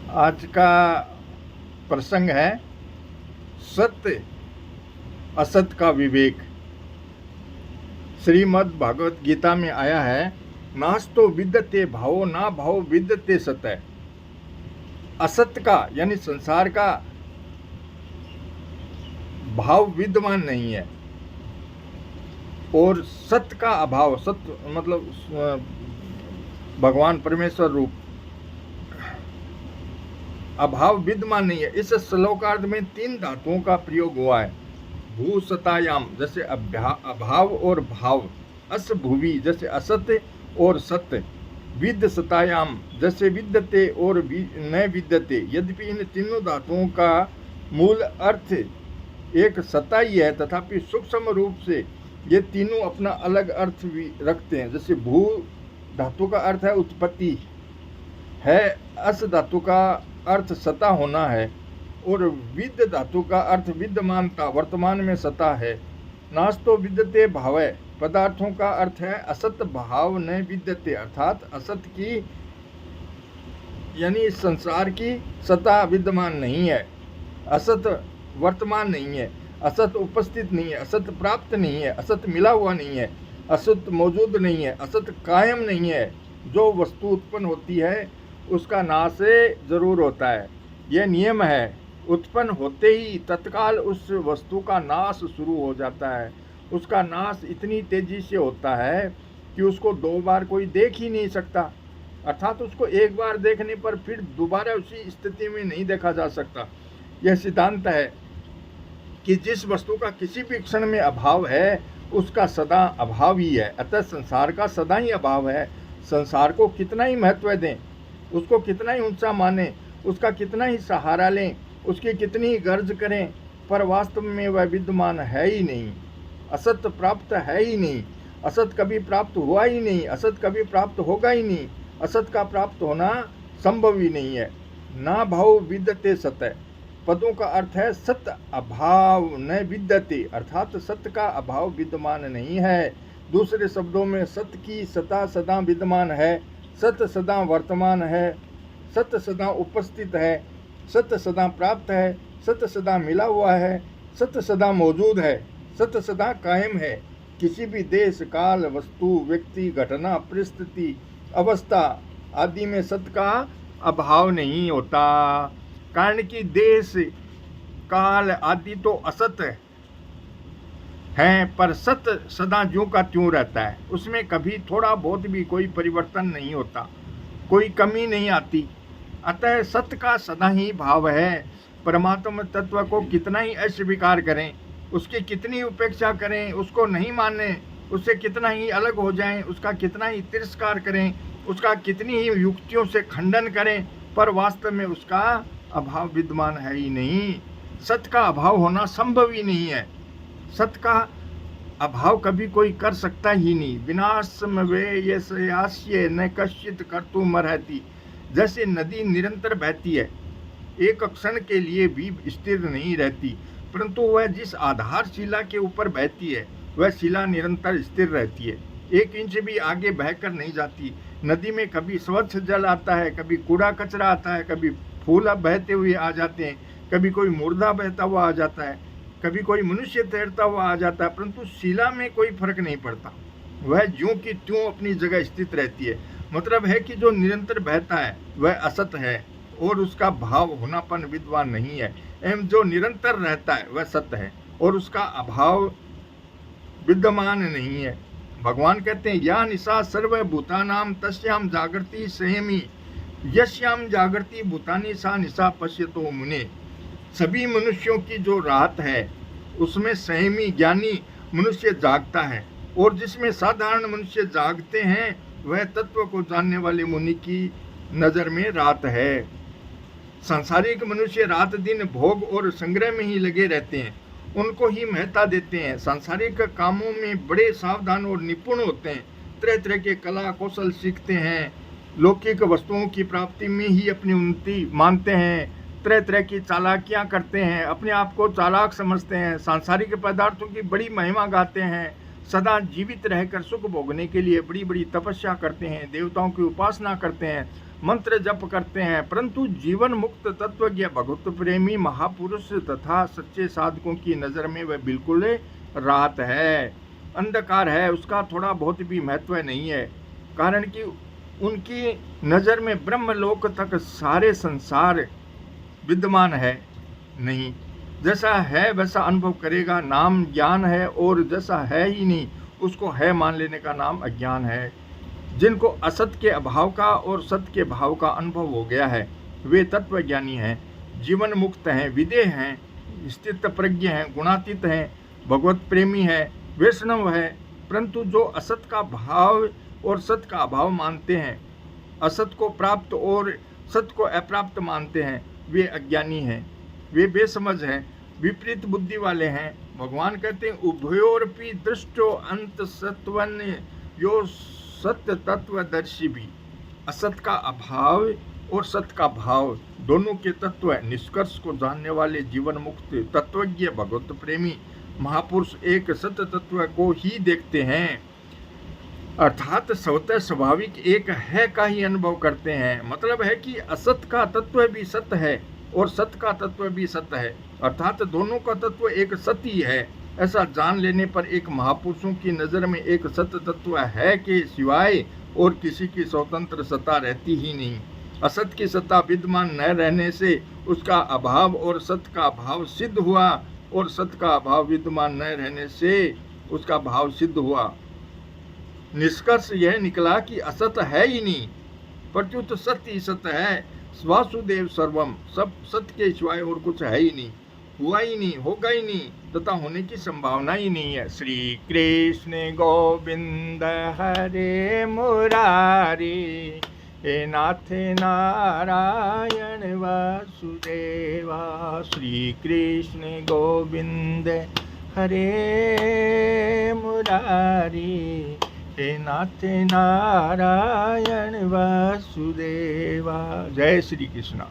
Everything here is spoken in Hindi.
आज का प्रसंग है सत्य असत का विवेक। श्रीमद् भागवत गीता में आया है, नास्तो विद्यते भावो ना भाव विद्यते सत्य। असत का यानी संसार का भाव विद्यमान नहीं है और सत्य का अभाव, सत्य मतलब भगवान परमेश्वर रूप, अभाव विद्यमान नहीं है। इस श्लोकार्थ में 3 धातुओं का प्रयोग हुआ है। भू सतायाम जैसे अभाव और भाव, अस भूवि जैसे असत्य और सत्य, विद्य सतायाम जैसे विद्यते और न विद्यते। यद्यपि इन तीनों धातुओं का मूल अर्थ एक सत्ता ही है, तथापि सूक्ष्म रूप से ये तीनों अपना अलग अर्थ भी रखते हैं। जैसे भू धातु का अर्थ है उत्पत्ति है, अस धातु का अर्थ सता होना है और विद्य धातु का अर्थ विद्यमानता, वर्तमान में सता है। नास्तो विद्यते भाव, पदार्थों का अर्थ है असत भाव न विद्यते, अर्थात असत की यानी संसार की सता विद्यमान नहीं है, असत वर्तमान नहीं है, असत उपस्थित नहीं है, असत प्राप्त नहीं है, असत मिला हुआ नहीं है, असत मौजूद नहीं है, असत कायम नहीं है। जो वस्तु उत्पन्न होती है उसका नाश जरूर होता है, यह नियम है। उत्पन्न होते ही तत्काल उस वस्तु का नाश शुरू हो जाता है। उसका नाश इतनी तेजी से होता है कि उसको 2 बार कोई देख ही नहीं सकता, अर्थात उसको एक बार देखने पर फिर दोबारा उसी स्थिति में नहीं देखा जा सकता। यह सिद्धांत है कि जिस वस्तु का किसी भी क्षण में अभाव है उसका सदा अभाव ही है। अतः संसार का सदा ही अभाव है। संसार को कितना ही महत्व दें, उसको कितना ही ऊंचा माने, उसका कितना ही सहारा लें, उसकी कितनी ही गर्ज करें, पर वास्तव में वह विद्यमान है ही नहीं। असत प्राप्त है ही नहीं, असत कभी प्राप्त हुआ ही नहीं, असत कभी प्राप्त होगा ही नहीं, असत का प्राप्त होना संभव ही नहीं है। ना भाव विद्यते सत्य, पदों का अर्थ है सत्य अभाव न विद्यते, अर्थात सत्य का अभाव विद्यमान नहीं है। दूसरे शब्दों में सत्य की सता सदा विद्यमान है, सत्य सदा वर्तमान है, सत्य सदा उपस्थित है, सत्य सदा प्राप्त है, सत्य सदा मिला हुआ है, सत्य सदा मौजूद है, सत्य सदा कायम है। किसी भी देश काल वस्तु व्यक्ति घटना परिस्थिति अवस्था आदि में सत्य का अभाव नहीं होता। कारण कि देश काल आदि तो असत्य हैं, पर सत्य सदा ज्यों का त्यों रहता है। उसमें कभी थोड़ा बहुत भी कोई परिवर्तन नहीं होता, कोई कमी नहीं आती। अतः सत्य का सदा ही भाव है। परमात्मा तत्व को कितना ही अस्वीकार करें, उसकी कितनी उपेक्षा करें, उसको नहीं माने, उससे कितना ही अलग हो जाएं, उसका कितना ही तिरस्कार करें, उसका कितनी ही युक्तियों से खंडन करें, पर वास्तव में उसका अभाव विद्यमान है ही नहीं। सत्य का अभाव होना संभव ही नहीं है। सत्य का अभाव कभी कोई कर सकता ही नहीं। विनाशम वे यस्यास्य न कश्चित कर्तुमर्हति। जैसे नदी निरंतर बहती है, एक क्षण के लिए भी स्थिर नहीं रहती, परंतु वह जिस आधारशिला के ऊपर बहती है वह शिला निरंतर स्थिर रहती है, 1 इंच भी आगे बहकर नहीं जाती। नदी में कभी स्वच्छ जल आता है, कभी कूड़ा कचरा आता है, कभी फूल बहते हुए आ जाते हैं, कभी कोई मुर्दा बहता हुआ आ जाता है, कभी कोई मनुष्य तैरता हुआ आ जाता है, परंतु शिला में कोई फर्क नहीं पड़ता। वह ज्यों की त्यों अपनी जगह स्थित रहती है। मतलब है कि जो निरंतर बहता है वह असत है और उसका भाव होनापन विद्वान नहीं है, एवं जो निरंतर रहता है वह सत्य है और उसका अभाव विद्यमान नहीं है। भगवान कहते हैं, या निशा सर्वभूतानाम तस्याम जागृति संयमी, यस्याम जागृति भूतानि सा निशा पश्यतो मुने। सभी मनुष्यों की जो रात है उसमें संयमी ज्ञानी मनुष्य जागता है, और जिसमें साधारण मनुष्य जागते हैं वह तत्व को जानने वाले मुनि की नज़र में रात है। सांसारिक मनुष्य रात दिन भोग और संग्रह में ही लगे रहते हैं, उनको ही महत्ता देते हैं। सांसारिक कामों में बड़े सावधान और निपुण होते हैं, तरह तरह के कला कौशल सीखते हैं, लौकिक वस्तुओं की प्राप्ति में ही अपनी उन्नति मानते हैं, तरह तरह की चालाकियां करते हैं, अपने आप को चालाक समझते हैं, सांसारिक पदार्थों की बड़ी महिमा गाते हैं, सदा जीवित रहकर सुख भोगने के लिए बड़ी बड़ी तपस्या करते हैं, देवताओं की उपासना करते हैं, मंत्र जप करते हैं, परंतु जीवन मुक्त तत्वज्ञ भगवत प्रेमी महापुरुष तथा सच्चे साधकों की नज़र में वह बिल्कुल रात है, अंधकार है, उसका थोड़ा बहुत भी महत्व नहीं है। कारण कि उनकी नज़र में ब्रह्मलोक तक सारे संसार विद्यमान है नहीं। जैसा है वैसा अनुभव करेगा, नाम ज्ञान है, और जैसा है ही नहीं उसको है मान लेने का नाम अज्ञान है। जिनको असत के अभाव का और सत्य के भाव का अनुभव हो गया है वे तत्वज्ञानी हैं, जीवन मुक्त हैं, विदेह हैं, स्थित प्रज्ञ हैं, गुणातीत हैं, भगवत प्रेमी है, वैष्णव है। परंतु जो असत का भाव और सत्य का अभाव मानते हैं, असत को प्राप्त और सत्य को अप्राप्त मानते हैं, वे अज्ञानी हैं, वे बेसमझ हैं, विपरीत बुद्धि वाले हैं। भगवान कहते हैं उभयोरपि दृष्टो अंत सत्वन यो सत्य तत्वदर्शी भी। असत का अभाव और सत्य का भाव दोनों के तत्व निष्कर्ष को जानने वाले जीवन मुक्त तत्वज्ञ भगवत प्रेमी महापुरुष एक सत्य तत्व को ही देखते हैं, अर्थात स्वतः स्वाभाविक एक है का ही अनुभव करते हैं। मतलब है कि असत का तत्व भी सत्य है और सत्य का तत्व भी सत्य है, अर्थात दोनों का तत्व एक सत्य ही है। ऐसा जान लेने पर एक महापुरुषों की नज़र में एक सत्य तत्व है के सिवाय और किसी की स्वतंत्र सत्ता रहती ही नहीं। असत की सत्ता विद्यमान न रहने से उसका अभाव और सत्य का अभाव सिद्ध हुआ, और सत्य का अभाव विद्यमान न रहने से उसका भाव सिद्ध हुआ। निष्कर्ष यह निकला कि असत है ही नहीं, प्रत्युत सत्य ही सत्य है। वासुदेव सर्वम, सब सत्य के सिवाय और कुछ है ही नहीं, हुआ ही नहीं, होगा ही नहीं, तथा होने की संभावना ही नहीं है। श्री कृष्ण गोविंद हरे मुरारी, हे नाथ नारायण वासुदेवा। श्री कृष्ण गोविंद हरे मुरारी, हे नाथ नारायण वासुदेवा। जय श्री कृष्ण।